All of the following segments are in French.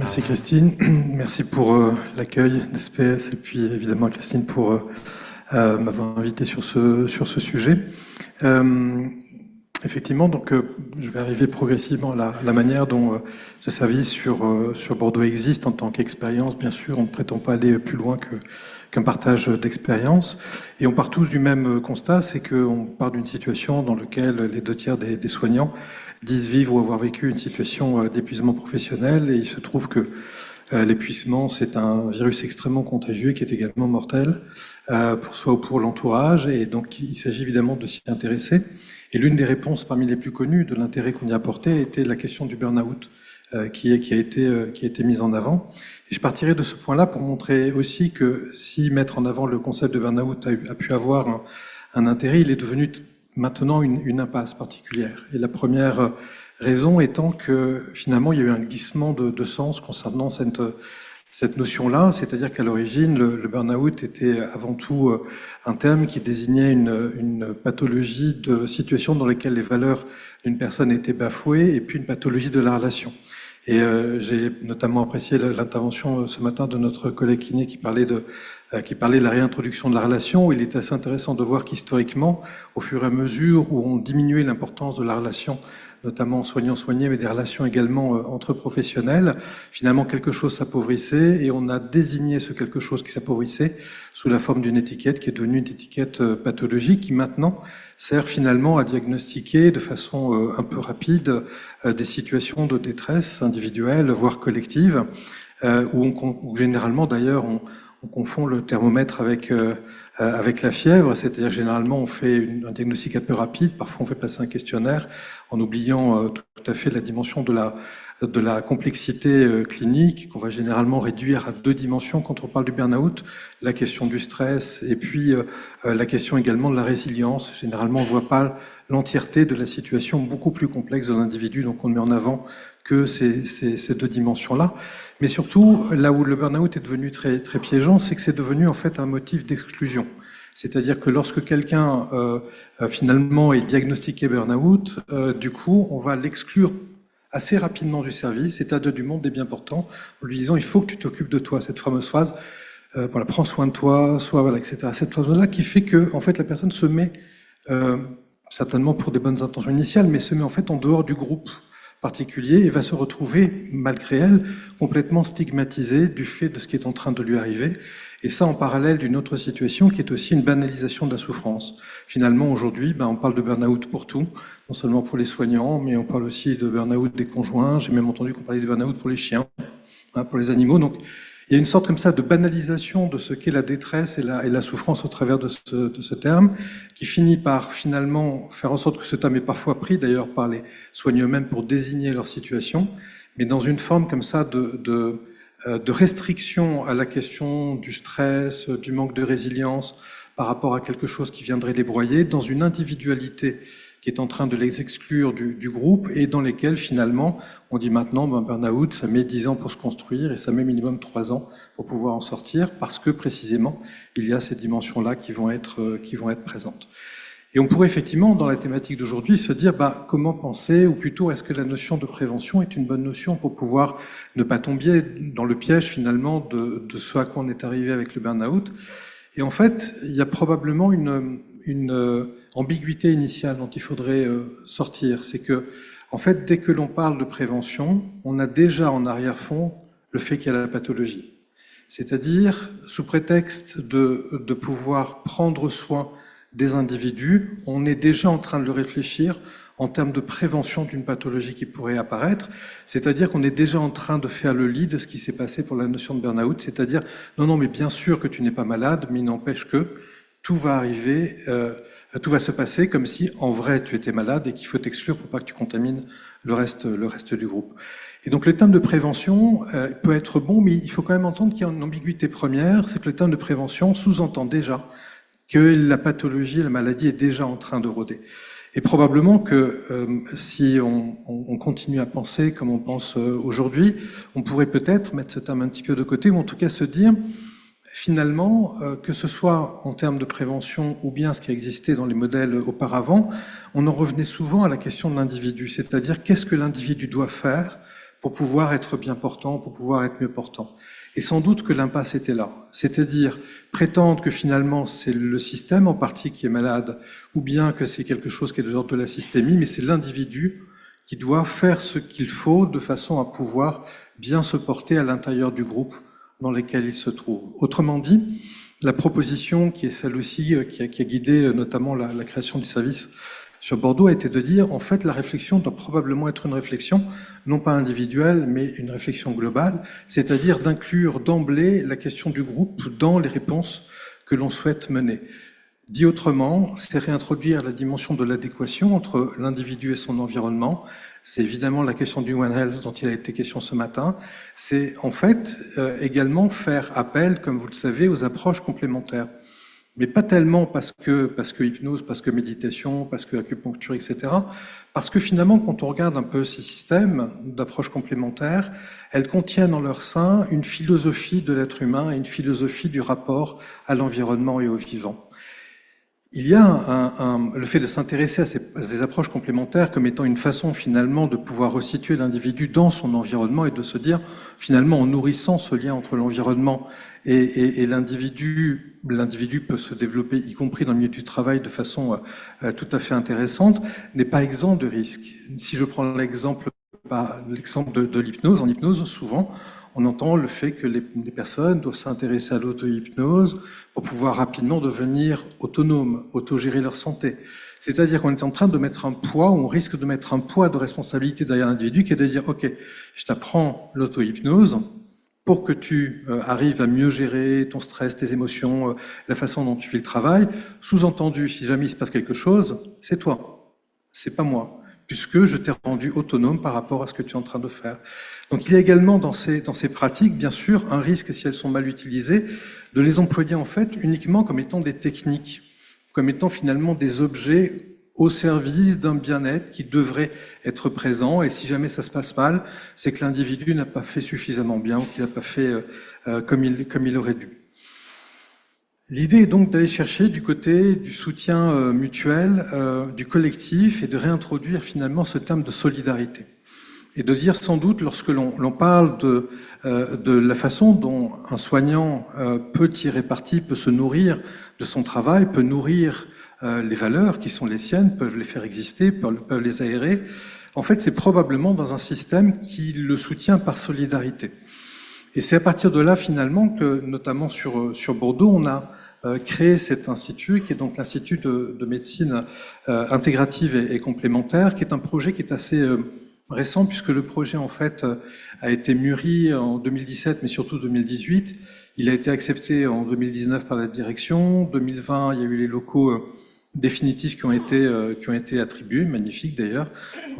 Merci Christine, merci pour l'accueil d'SPS et puis évidemment à Christine pour m'avoir invité sur ce sujet. Effectivement, donc je vais arriver progressivement à la manière dont ce service sur Bordeaux existe en tant qu'expérience. Bien sûr, on ne prétend pas aller plus loin qu'un partage d'expérience. Et on part tous du même constat, c'est qu'on part d'une situation dans laquelle les 2 tiers des soignants disent vivre ou avoir vécu une situation d'épuisement professionnel. Et il se trouve que l'épuisement, c'est un virus extrêmement contagieux qui est également mortel pour soi ou pour l'entourage. Et donc, il s'agit évidemment de s'y intéresser. Et l'une des réponses parmi les plus connues de l'intérêt qu'on y apportait était la question du burn-out qui a été mise en avant. Et je partirai de ce point-là pour montrer aussi que si mettre en avant le concept de burn-out a pu avoir un intérêt, il est devenu maintenant une impasse particulière. Et la première raison étant que finalement il y a eu un glissement de sens concernant cette notion-là, c'est-à-dire qu'à l'origine, le burn-out était avant tout un terme qui désignait une pathologie de situation dans laquelle les valeurs d'une personne étaient bafouées et puis une pathologie de la relation. Et j'ai notamment apprécié l'intervention ce matin de notre collègue kiné qui parlait de la réintroduction de la relation, où il est assez intéressant de voir qu'historiquement, au fur et à mesure où on diminuait l'importance de la relation, notamment soignant-soigné, mais des relations également entre professionnels, finalement quelque chose s'appauvrissait et on a désigné ce quelque chose qui s'appauvrissait sous la forme d'une étiquette qui est devenue une étiquette pathologique qui maintenant sert finalement à diagnostiquer de façon un peu rapide des situations de détresse individuelle, voire collective, où généralement d'ailleurs on confond le thermomètre avec la fièvre, c'est-à-dire généralement on fait un diagnostic un peu rapide, parfois on fait passer un questionnaire en oubliant tout à fait la dimension de la complexité clinique qu'on va généralement réduire à 2 dimensions quand on parle du burn-out, la question du stress et puis la question également de la résilience. Généralement on ne voit pas l'entièreté de la situation beaucoup plus complexe de l'individu, donc on met en avant que ces 2 dimensions-là. Mais surtout, là où le burn-out est devenu très, très piégeant, c'est que c'est devenu en fait un motif d'exclusion. C'est-à-dire que lorsque quelqu'un finalement est diagnostiqué burn-out, du coup, on va l'exclure assez rapidement du service, état du monde est bien portant, en lui disant il faut que tu t'occupes de toi, cette fameuse phrase, voilà, prends soin de toi, voilà, etc. Cette phrase-là qui fait que en fait la personne se met certainement pour des bonnes intentions initiales, mais se met en fait en dehors du groupe particulier et va se retrouver, malgré elle, complètement stigmatisée du fait de ce qui est en train de lui arriver. Et ça en parallèle d'une autre situation qui est aussi une banalisation de la souffrance. Finalement, aujourd'hui, on parle de burn-out pour tout, non seulement pour les soignants, mais on parle aussi de burn-out des conjoints. J'ai même entendu qu'on parlait de burn-out pour les chiens, pour les animaux. Donc, il y a une sorte comme ça de banalisation de ce qu'est la détresse et la souffrance au travers de ce terme, qui finit par finalement faire en sorte que ce terme est parfois pris d'ailleurs par les soignants eux-mêmes pour désigner leur situation, mais dans une forme comme ça de restriction à la question du stress, du manque de résilience par rapport à quelque chose qui viendrait les broyer, dans une individualité qui est en train de les exclure du groupe et dans lesquels finalement on dit maintenant burn-out ça met 10 ans pour se construire et ça met minimum 3 ans pour pouvoir en sortir parce que précisément il y a ces dimensions-là qui vont être présentes. Et on pourrait effectivement dans la thématique d'aujourd'hui se dire comment penser ou plutôt est-ce que la notion de prévention est une bonne notion pour pouvoir ne pas tomber dans le piège finalement de ce à quoi on est arrivé avec le burn-out. Et en fait il y a probablement une ambiguïté initiale dont il faudrait sortir, c'est que, en fait, dès que l'on parle de prévention, on a déjà en arrière-fond le fait qu'il y a la pathologie. C'est-à-dire, sous prétexte de pouvoir prendre soin des individus, on est déjà en train de le réfléchir en termes de prévention d'une pathologie qui pourrait apparaître, c'est-à-dire qu'on est déjà en train de faire le lit de ce qui s'est passé pour la notion de burn-out, c'est-à-dire, non, mais bien sûr que tu n'es pas malade, mais il n'empêche que tout va arriver, tout va se passer comme si en vrai tu étais malade et qu'il faut t'exclure pour pas que tu contamines le reste du groupe. Et donc le terme de prévention peut être bon, mais il faut quand même entendre qu'il y a une ambiguïté première, c'est que le terme de prévention sous-entend déjà que la pathologie, la maladie est déjà en train de rôder. Et probablement que si on continue à penser comme on pense aujourd'hui, on pourrait peut-être mettre ce terme un petit peu de côté, ou en tout cas se dire finalement, que ce soit en termes de prévention ou bien ce qui existait dans les modèles auparavant, on en revenait souvent à la question de l'individu, c'est-à-dire qu'est-ce que l'individu doit faire pour pouvoir être bien portant, pour pouvoir être mieux portant. Et sans doute que l'impasse était là. C'est-à-dire prétendre que finalement c'est le système en partie qui est malade, ou bien que c'est quelque chose qui est de l'ordre de la systémie, mais c'est l'individu qui doit faire ce qu'il faut de façon à pouvoir bien se porter à l'intérieur du groupe dans lequel il se trouve. Autrement dit, la proposition qui est celle aussi qui a guidé notamment la création du service sur Bordeaux a été de dire, en fait, la réflexion doit probablement être une réflexion, non pas individuelle, mais une réflexion globale, c'est-à-dire d'inclure d'emblée la question du groupe dans les réponses que l'on souhaite mener. Dit autrement, c'est réintroduire la dimension de l'adéquation entre l'individu et son environnement. C'est évidemment la question du One Health dont il a été question ce matin. C'est en fait également faire appel, comme vous le savez, aux approches complémentaires. Mais pas tellement parce que hypnose, parce que méditation, parce que acupuncture, etc. Parce que finalement, quand on regarde un peu ces systèmes d'approches complémentaires, elles contiennent en leur sein une philosophie de l'être humain et une philosophie du rapport à l'environnement et au vivant. Il y a le fait de s'intéresser à ces approches complémentaires comme étant une façon finalement de pouvoir resituer l'individu dans son environnement et de se dire finalement en nourrissant ce lien entre l'environnement et l'individu, l'individu peut se développer, y compris dans le milieu du travail, de façon tout à fait intéressante, n'est pas exempt de risques. Si je prends l'exemple de l'hypnose, en hypnose, souvent, on entend le fait que les personnes doivent s'intéresser à l'auto-hypnose pour pouvoir rapidement devenir autonomes, autogérer leur santé. C'est-à-dire qu'on est en train de mettre un poids, ou on risque de mettre un poids de responsabilité derrière l'individu qui est de dire « Ok, je t'apprends l'auto-hypnose pour que tu arrives à mieux gérer ton stress, tes émotions, la façon dont tu fais le travail. Sous-entendu, si jamais il se passe quelque chose, c'est toi, c'est pas moi, puisque je t'ai rendu autonome par rapport à ce que tu es en train de faire. » Donc il y a également dans ces pratiques, bien sûr, un risque, si elles sont mal utilisées, de les employer en fait uniquement comme étant des techniques, comme étant finalement des objets au service d'un bien-être qui devrait être présent. Et si jamais ça se passe mal, c'est que l'individu n'a pas fait suffisamment bien ou qu'il n'a pas fait comme il aurait dû. L'idée est donc d'aller chercher du côté du soutien mutuel, du collectif, et de réintroduire finalement ce terme de solidarité. Et de dire sans doute, lorsque l'on parle de la façon dont un soignant peut tirer parti, peut se nourrir de son travail, peut nourrir les valeurs qui sont les siennes, peuvent les faire exister, peuvent les aérer, en fait c'est probablement dans un système qui le soutient par solidarité. Et c'est à partir de là finalement que, notamment sur Bordeaux, on a créé cet institut, qui est donc l'Institut de médecine intégrative et complémentaire, qui est un projet qui est assez récent, puisque le projet en fait a été mûri en 2017, mais surtout 2018. Il a été accepté en 2019 par la direction. 2020, il y a eu les locaux définitifs qui ont été attribués, magnifiques d'ailleurs,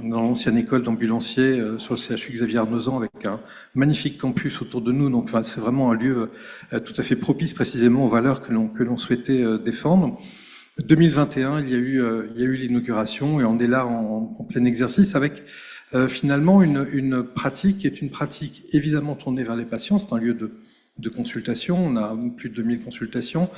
dans l'ancienne école d'ambulanciers sur le CHU Xavier Arnozan, avec un magnifique campus autour de nous. Donc c'est vraiment un lieu tout à fait propice précisément aux valeurs que l'on souhaitait défendre. 2021, il y a eu l'inauguration, et on est là en plein exercice avec finalement une pratique qui est une pratique évidemment tournée vers les patients. C'est un lieu de consultation, on a plus de 2000 consultations.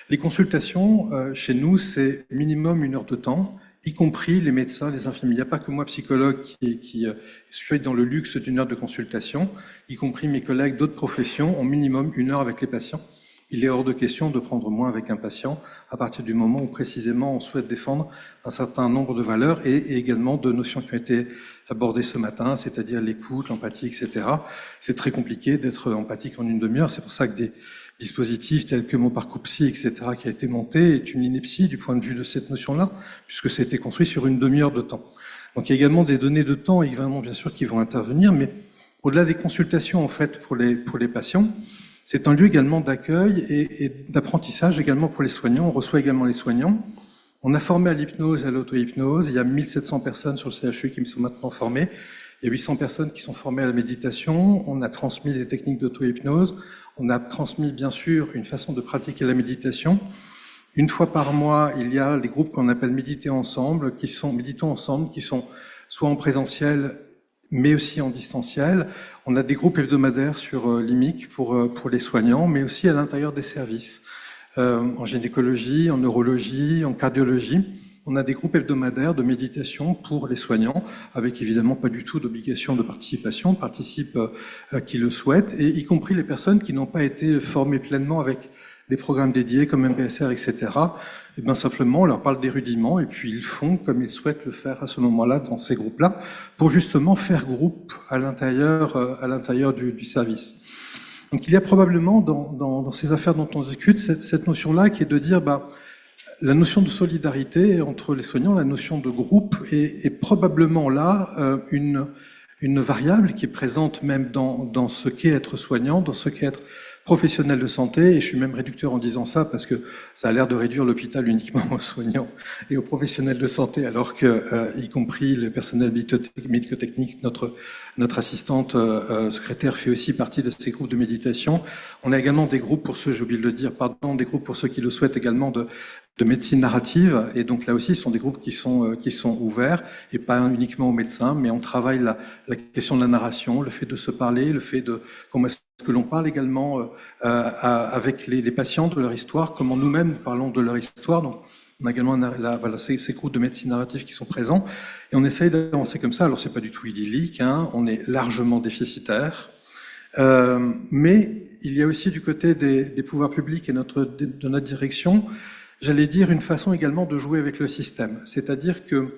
Les consultations, chez nous, c'est minimum 1 heure de temps, y compris les médecins, les infirmiers. Il n'y a pas que moi, psychologue, qui suis dans le luxe d'1 heure de consultation, y compris mes collègues d'autres professions ont minimum 1 heure avec les patients. Il est hors de question de prendre moins avec un patient à partir du moment où précisément on souhaite défendre un certain nombre de valeurs et également de notions qui ont été abordées ce matin, c'est-à-dire l'écoute, l'empathie, etc. C'est très compliqué d'être empathique en 1 demi-heure. C'est pour ça que des dispositifs tels que Mon Parcours Psy, etc., qui a été monté, est une ineptie du point de vue de cette notion-là, puisque ça a été construit sur 1 demi-heure de temps. Donc il y a également des données de temps, évidemment, bien sûr, qui vont intervenir, mais au-delà des consultations, en fait, pour les patients, c'est un lieu également d'accueil et d'apprentissage également pour les soignants. On reçoit également les soignants. On a formé à l'hypnose et à l'auto-hypnose. Il y a 1700 personnes sur le CHU qui sont maintenant formées. Il y a 800 personnes qui sont formées à la méditation. On a transmis des techniques d'auto-hypnose. On a transmis, bien sûr, une façon de pratiquer la méditation. 1 fois par mois, il y a les groupes qu'on appelle Méditons ensemble, qui sont soit en présentiel, mais aussi en distanciel. On a des groupes hebdomadaires sur l'IMIC pour les soignants, mais aussi à l'intérieur des services, en gynécologie, en neurologie, en cardiologie. on a des groupes hebdomadaires de méditation pour les soignants, avec évidemment pas du tout d'obligation de participation, participent qui le souhaitent, et y compris les personnes qui n'ont pas été formées pleinement avec des programmes dédiés comme MBSR, etc. Et bien simplement, on leur parle des rudiments, et puis ils font comme ils souhaitent le faire à ce moment-là, dans ces groupes-là, pour justement faire groupe à l'intérieur du service. Donc il y a probablement dans ces affaires dont on discute cette notion-là qui est de dire la notion de solidarité entre les soignants, la notion de groupe est probablement là une variable qui est présente même dans ce qu'est être soignant, dans ce qu'est être professionnel de santé, et je suis même réducteur en disant ça parce que ça a l'air de réduire l'hôpital uniquement aux soignants et aux professionnels de santé, alors que, y compris le personnel médico-technique, notre assistante secrétaire fait aussi partie de ces groupes de méditation. On a également des groupes pour ceux, j'ai oublié de le dire, pardon, des groupes pour ceux qui le souhaitent également de médecine narrative, et donc là aussi, ce sont des groupes qui sont ouverts, et pas uniquement aux médecins, mais on travaille la question de la narration, le fait de se parler, le fait de comment est-ce que l'on parle également avec les patients de leur histoire, comment nous-mêmes parlons de leur histoire. Donc, on a également ces groupes de médecine narrative qui sont présents, et on essaye d'avancer comme ça. Alors, c'est pas du tout idyllique, hein, on est largement déficitaire, mais il y a aussi du côté des pouvoirs publics et de notre direction, j'allais dire, une façon également de jouer avec le système. C'est-à-dire que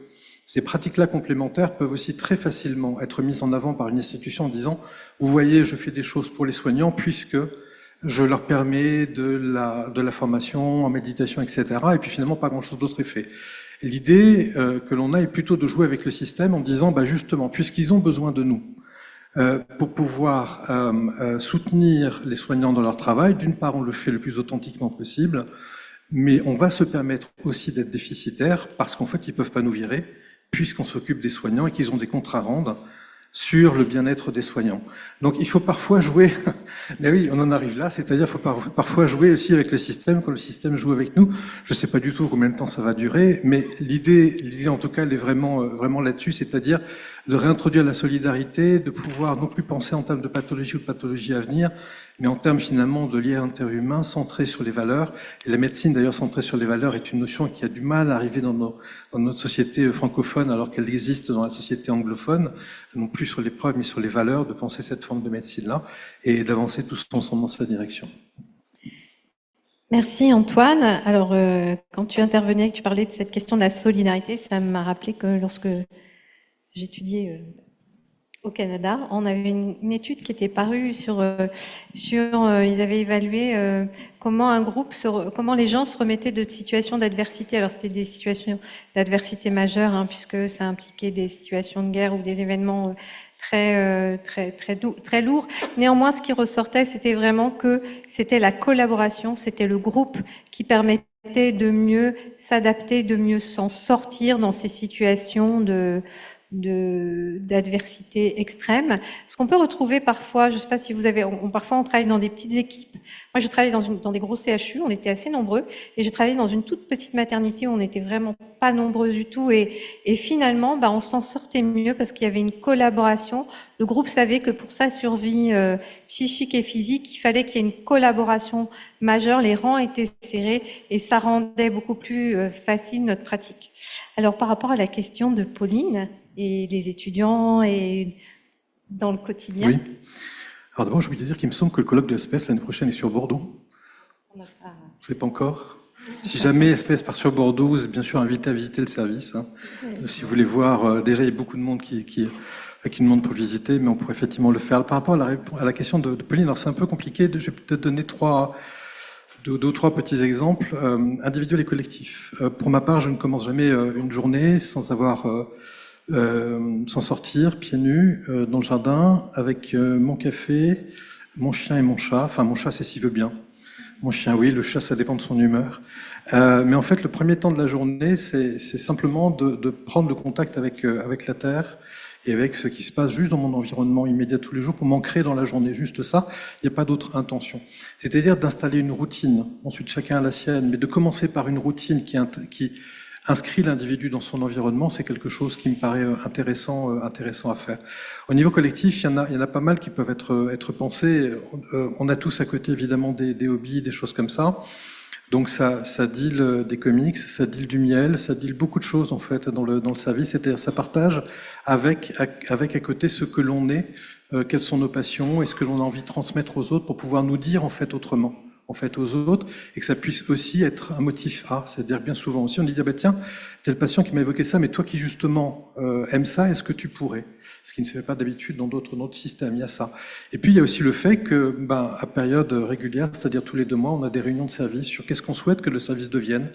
ces pratiques-là complémentaires peuvent aussi très facilement être mises en avant par une institution en disant « Vous voyez, je fais des choses pour les soignants puisque je leur permets de la formation en méditation, etc. » Et puis finalement, pas grand-chose d'autre est fait. L'idée que l'on a est plutôt de jouer avec le système en disant justement, puisqu'ils ont besoin de nous, pour pouvoir soutenir les soignants dans leur travail, d'une part, on le fait le plus authentiquement possible, mais on va se permettre aussi d'être déficitaire parce qu'en fait, ils peuvent pas nous virer puisqu'on s'occupe des soignants et qu'ils ont des comptes à rendre sur le bien-être des soignants. Donc il faut parfois jouer, mais oui, on en arrive là, c'est-à-dire qu'il faut parfois jouer aussi avec le système quand le système joue avec nous. Je ne sais pas du tout combien de temps ça va durer, mais l'idée en tout cas, elle est vraiment là-dessus, c'est-à-dire de réintroduire la solidarité, de pouvoir non plus penser en termes de pathologie ou de pathologie à venir, mais en termes finalement de lien interhumain centré sur les valeurs. Et la médecine d'ailleurs centrée sur les valeurs est une notion qui a du mal à arriver dans notre société francophone alors qu'elle existe dans la société anglophone, non plus sur les preuves mais sur les valeurs, de penser cette forme de médecine-là et d'avancer tous ensemble dans sa direction. Merci Antoine. Alors quand tu intervenais, que tu parlais de cette question de la solidarité, ça m'a rappelé que lorsque j'étudiais au Canada, on avait une étude qui était parue sur ils avaient évalué comment comment les gens se remettaient de situations d'adversité. Alors c'était des situations d'adversité majeures, hein, puisque ça impliquait des situations de guerre ou des événements très lourds. Néanmoins, ce qui ressortait, c'était vraiment que c'était la collaboration, c'était le groupe qui permettait de mieux s'adapter, de mieux s'en sortir dans ces situations d'adversité extrême. Ce qu'on peut retrouver parfois, je ne sais pas si vous avez, parfois on travaille dans des petites équipes. Moi, je travaillais dans des gros CHU, on était assez nombreux, et je travaillais dans une toute petite maternité où on n'était vraiment pas nombreux du tout, et finalement, on s'en sortait mieux parce qu'il y avait une collaboration. Le groupe savait que pour sa survie psychique et physique, il fallait qu'il y ait une collaboration majeure, les rangs étaient serrés, et ça rendait beaucoup plus facile notre pratique. Alors, par rapport à la question de Pauline, et les étudiants et dans le quotidien. Oui. Alors d'abord, je voulais dire qu'il me semble que le colloque de SPS l'année prochaine est sur Bordeaux. On ne sait pas encore. Si jamais SPS part sur Bordeaux, vous êtes bien sûr invité à visiter le service. Hein. Si vous voulez voir, déjà il y a beaucoup de monde qui demande pour visiter, mais on pourrait effectivement le faire. Par rapport à la question de Pauline, alors c'est un peu compliqué. Je vais peut-être donner deux ou trois petits exemples, individuels et collectifs. Pour ma part, je ne commence jamais une journée sans sortir pieds nus dans le jardin avec mon café, mon chien et mon chat. Enfin, mon chat, c'est s'il veut bien. Mon chien, oui. Le chat, ça dépend de son humeur. Mais en fait, le premier temps de la journée, c'est simplement de prendre le contact avec la terre et avec ce qui se passe juste dans mon environnement immédiat tous les jours pour m'ancrer dans la journée. Juste ça, il n'y a pas d'autre intention. C'est-à-dire d'installer une routine. Ensuite, chacun a la sienne, mais de commencer par une routine qui inscrit l'individu dans son environnement, c'est quelque chose qui me paraît intéressant à faire. Au niveau collectif, il y en a pas mal qui peuvent être pensés. On a tous à côté évidemment des hobbies, des choses comme ça. Donc ça deal des comics, ça deal du miel, ça deal beaucoup de choses en fait dans le service. C'est-à-dire ça partage avec à côté ce que l'on est, quelles sont nos passions et ce que l'on a envie de transmettre aux autres pour pouvoir nous dire en fait autrement en fait aux autres, et que ça puisse aussi être un motif A. C'est-à-dire bien souvent aussi on dit ah bah tiens, tel patient qui m'a évoqué ça, mais toi qui justement aimes ça, est-ce que tu pourrais? Ce qui ne se fait pas d'habitude dans d'autres systèmes, il y a ça. Et puis il y a aussi le fait que à période régulière, c'est-à-dire tous les 2 mois, on a des réunions de service sur qu'est-ce qu'on souhaite que le service devienne,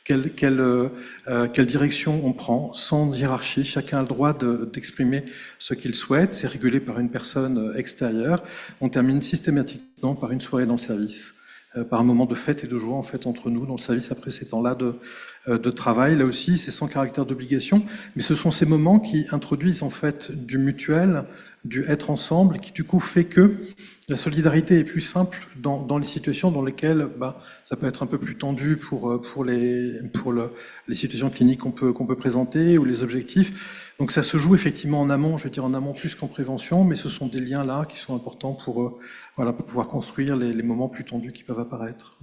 quelle direction on prend, sans hiérarchie. Chacun a le droit d'exprimer ce qu'il souhaite. C'est régulé par une personne extérieure. On termine systématiquement par une soirée dans le service, par un moment de fête et de joie en fait entre nous dans le service après ces temps-là de travail. Là aussi, c'est sans caractère d'obligation, mais ce sont ces moments qui introduisent en fait du mutuel, du être ensemble, qui du coup fait que la solidarité est plus simple dans les situations dans lesquelles ça peut être un peu plus tendu pour les situations cliniques qu'on peut présenter ou les objectifs. Donc ça se joue effectivement en amont, je veux dire en amont plus qu'en prévention, mais ce sont des liens là qui sont importants pour pouvoir construire les moments plus tendus qui peuvent apparaître.